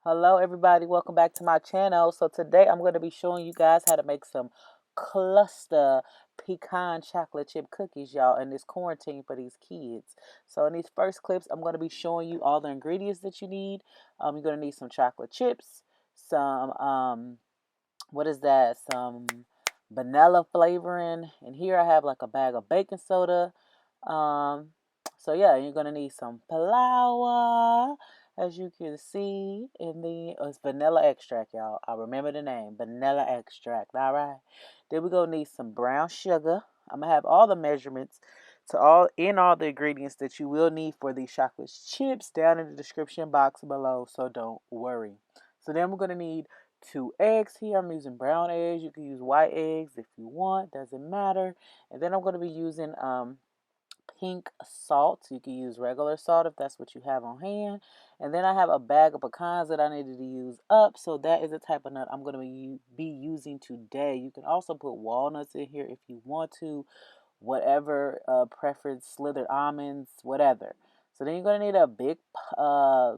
Hello everybody, welcome back to my channel. So today I'm going to be showing you guys how to make some cluster pecan chocolate chip cookies, y'all, in this quarantine for these kids. So in these first clips, I'm going to be showing you all the ingredients that you need. You're going to need some chocolate chips, some what is that? Some vanilla flavoring. And here I have like a bag of baking soda. Um, so yeah, you're gonna need some flour, as you can see, and then it's vanilla extract, y'all. I remember the name, vanilla extract. All right. Then we're gonna need some brown sugar. I'm gonna have all the measurements to all the ingredients that you will need for these chocolate chips down in the description box below. So don't worry. So then we're gonna need 2 eggs here. I'm using brown eggs. You can use white eggs if you want, doesn't matter. And then I'm going to be using pink salt. You can use regular salt if that's what you have on hand. And then I have a bag of pecans that I needed to use up. So that is the type of nut I'm going to be using today. You can also put walnuts in here if you want to, whatever preference, slithered almonds, whatever. So then you're going to need a big uh,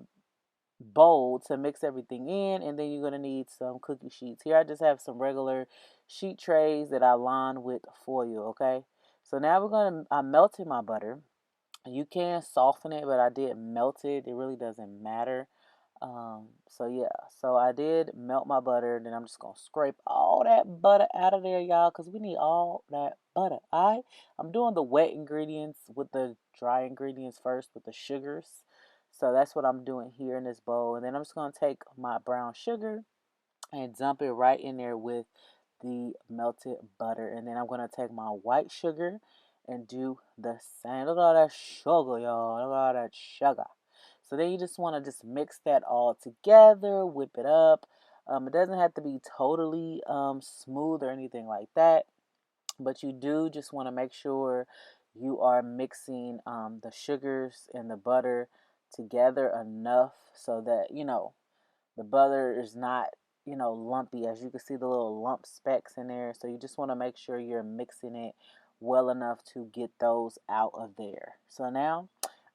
bowl to mix everything in, and then you're going to need some cookie sheets. Here I just have some regular sheet trays that I lined with foil. Okay, so now I'm melting my butter. You can soften it, but I did melt it. It really doesn't matter. So yeah, so I did melt my butter. Then I'm just gonna scrape all that butter out of there, y'all, because we need all that butter. Alright, I'm doing the wet ingredients with the dry ingredients first with the sugars. So that's what I'm doing here in this bowl. And then I'm just gonna take my brown sugar and dump it right in there with the melted butter. And then I'm gonna take my white sugar and do the same. Look at all that sugar, y'all. Look at all that sugar. So then you just want to just mix that all together, whip it up. It doesn't have to be totally smooth or anything like that, but you do just want to make sure you are mixing the sugars and the butter together enough so that the butter is not lumpy. As you can see, the little lump specks in there. So you just want to make sure you're mixing it well enough to get those out of there. So now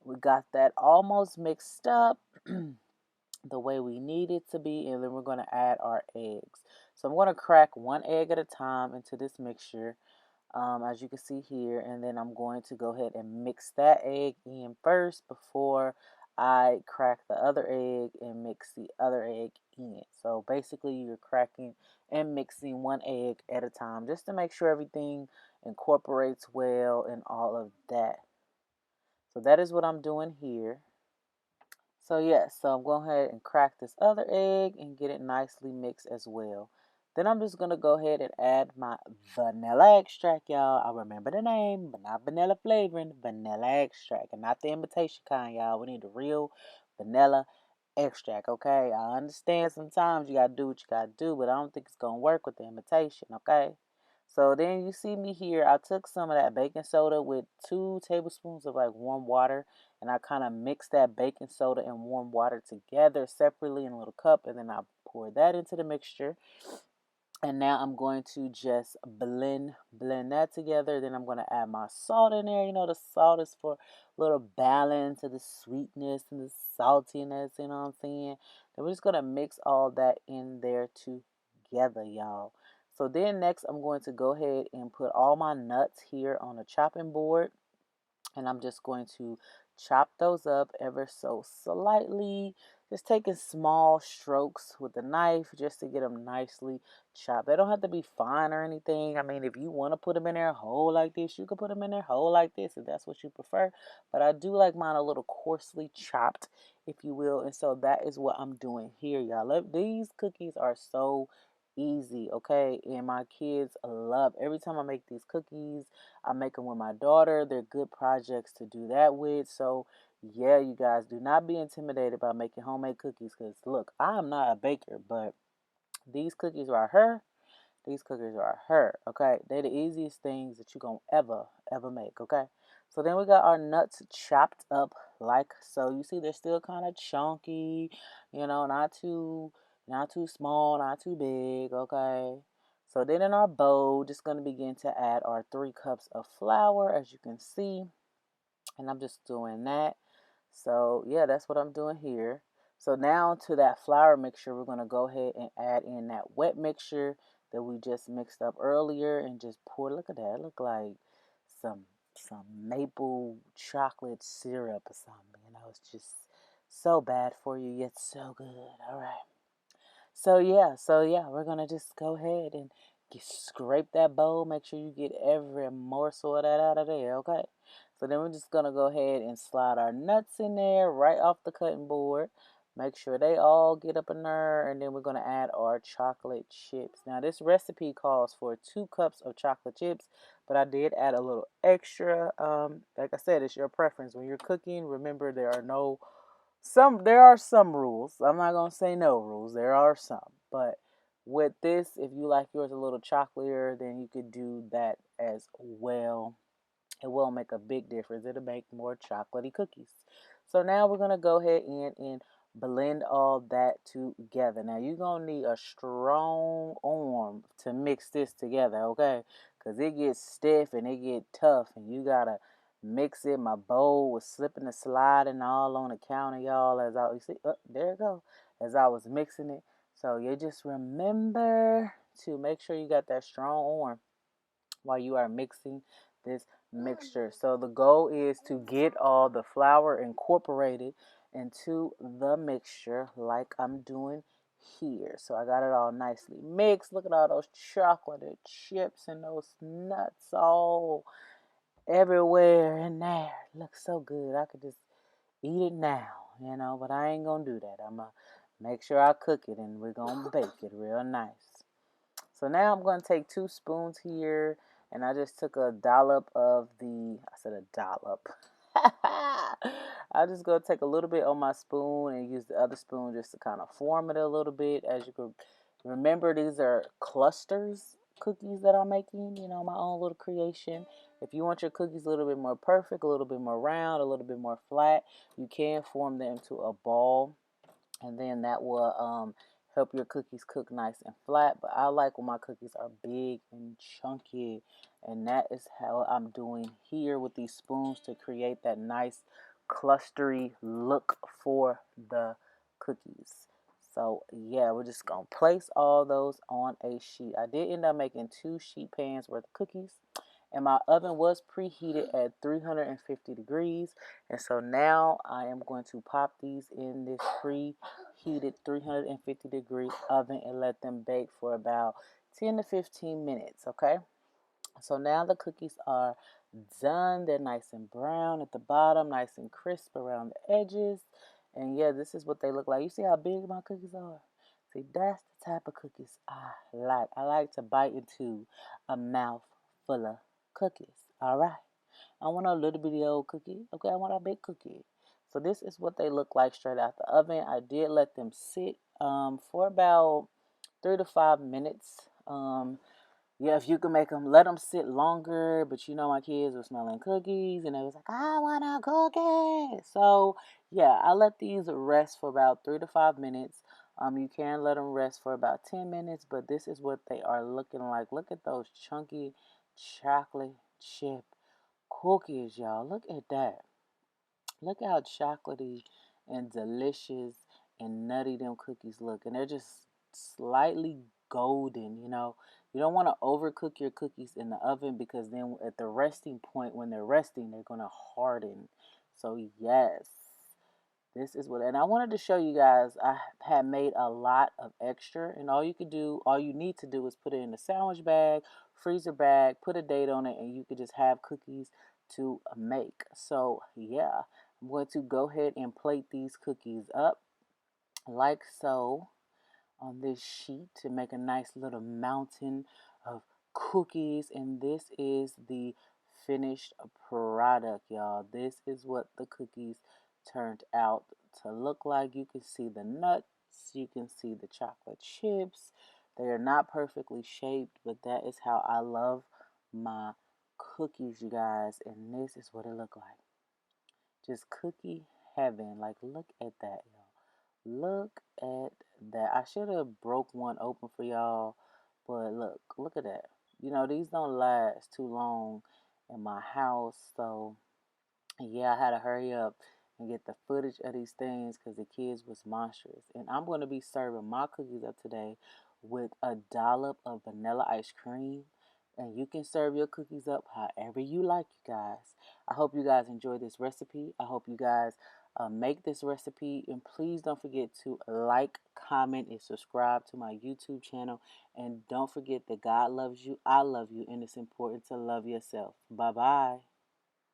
we got that almost mixed up the way we need it to be, and then we're going to add our eggs. So I'm going to crack 1 egg at a time into this mixture, as you can see here, and then I'm going to go ahead and mix that egg in first before I crack the other egg and mix the other egg in. So basically you're cracking and mixing 1 egg at a time just to make sure everything incorporates well and all of that. So that is what I'm doing here. So yes, so I'm going ahead and crack this other egg and get it nicely mixed as well. Then I'm just going to go ahead and add my vanilla extract, y'all. I remember the name, but not vanilla flavoring, vanilla extract. And not the imitation kind, y'all. We need the real vanilla extract, okay? I understand sometimes you got to do what you got to do, but I don't think it's going to work with the imitation, okay? So then you see me here. I took some of that baking soda with 2 tablespoons of like warm water, and I kind of mixed that baking soda and warm water together separately in a little cup, and then I poured that into the mixture. And now I'm going to just blend that together. Then I'm going to add my salt in there. The salt is for a little balance of the sweetness and the saltiness, you know what I'm saying? Then we're just going to mix all that in there together, y'all. So then next I'm going to go ahead and put all my nuts here on a chopping board, and I'm just going to chop those up ever so slightly, just taking small strokes with the knife just to get them nicely chopped. They don't have to be fine or anything. I mean, if you want to put them in there whole like this, you can put them in there whole like this if that's what you prefer, but I do like mine a little coarsely chopped, if you will. And so that is what I'm doing here, y'all. These cookies are so easy, okay? And my kids love every time I make these cookies. I make them with my daughter. They're good projects to do that with. So, yeah, you guys, do not be intimidated by making homemade cookies, because, look, I am not a baker, but these cookies are her. These cookies are her, okay? They're the easiest things that you're going to ever make, okay? So then we got our nuts chopped up like so. You see they're still kind of chunky, not too small, not too big, okay? So then in our bowl, just going to begin to add our 3 cups of flour, as you can see. And I'm just doing that. So yeah, that's what I'm doing here. So now to that flour mixture, we're going to go ahead and add in that wet mixture that we just mixed up earlier and just pour. Look at that. It look like some some maple chocolate syrup or something. You know, it's just so bad for you, yet so good. All right. So yeah, we're gonna just go ahead and scrape that bowl. Make sure you get every morsel of that out of there, okay? So then we're just gonna go ahead and slide our nuts in there right off the cutting board. Make sure they all get up in there, and then we're gonna add our chocolate chips. Now this recipe calls for 2 cups of chocolate chips, but I did add a little extra. Like I said, it's your preference. When you're cooking, remember there are some rules. I'm not gonna say no rules. There are some, but with this, if you like yours a little chocolatier, then you could do that as well. It will make a big difference. It'll make more chocolatey cookies. So now we're gonna go ahead and blend all that together. Now you're gonna need a strong arm to mix this together, okay? Cause it gets stiff and it get tough, and you gotta mix it. My bowl was slipping and sliding all on the counter, y'all. As I you see, there it go. As I was mixing it. So you just remember to make sure you got that strong arm while you are mixing this mixture. So the goal is to get all the flour incorporated into the mixture like I'm doing here. So I got it all nicely mixed. Look at all those chocolate chips and those nuts all everywhere in there. Looks so good. I could just eat it now, but I ain't gonna do that. I'm gonna make sure I cook it and we're gonna bake it real nice. So now I'm going to take 2 spoons here, and I just took a dollop of I said a dollop. I'm just going to take a little bit on my spoon and use the other spoon just to kind of form it a little bit. As you can remember, these are clusters cookies that I'm making, my own little creation. If you want your cookies a little bit more perfect, a little bit more round, a little bit more flat, you can form them into a ball, and then that will help your cookies cook nice and flat. But I like when my cookies are big and chunky, and that is how I'm doing here with these spoons to create that nice clustery look for the cookies. So yeah, we're just gonna place all those on a sheet. I did end up making 2 sheet pans worth of cookies, and my oven was preheated at 350 degrees. And so now I am going to pop these in this preheated 350-degree oven and let them bake for about 10 to 15 minutes, okay? So now the cookies are done. They're nice and brown at the bottom, nice and crisp around the edges. And yeah, this is what they look like. You see how big my cookies are? See, that's the type of cookies I like. I like to bite into a mouth full of cookies. All right. I want a little bitty old cookie. Okay, I want a big cookie. So this is what they look like straight out the oven. I did let them sit for about 3 to 5 minutes. Yeah, if you can make them, let them sit longer. But my kids were smelling cookies, and they was like, I want a cookie. So yeah, I let these rest for about 3 to 5 minutes. You can let them rest for about 10 minutes, but this is what they are looking like. Look at those chunky chocolate chip cookies, y'all. Look at that. Look how chocolatey and delicious and nutty them cookies look. And they're just slightly golden, You don't want to overcook your cookies in the oven, because then at the resting point, when they're resting, they're going to harden. So yes, this is what, and I wanted to show you guys, I had made a lot of extra, and all you need to do is put it in a sandwich bag, freezer bag, put a date on it, and you could just have cookies to make. So yeah, I'm going to go ahead and plate these cookies up like so on this sheet to make a nice little mountain of cookies. And this is the finished product, y'all. This is what the cookies turned out to look like. You can see the nuts, you can see the chocolate chips. They are not perfectly shaped, but that is how I love my cookies, you guys. And this is what it looked like. Just cookie heaven. Like, look at that, y'all. Look at that. I should have broke one open for y'all, but look at that. These don't last too long in my house, so yeah, I had to hurry up and get the footage of these things because the kids was monstrous. And I'm going to be serving my cookies up today with a dollop of vanilla ice cream. And you can serve your cookies up however you like, you guys. I hope you guys enjoy this recipe. I hope you guys make this recipe. And please don't forget to like, comment, and subscribe to my YouTube channel. And don't forget that God loves you, I love you, and it's important to love yourself. Bye-bye.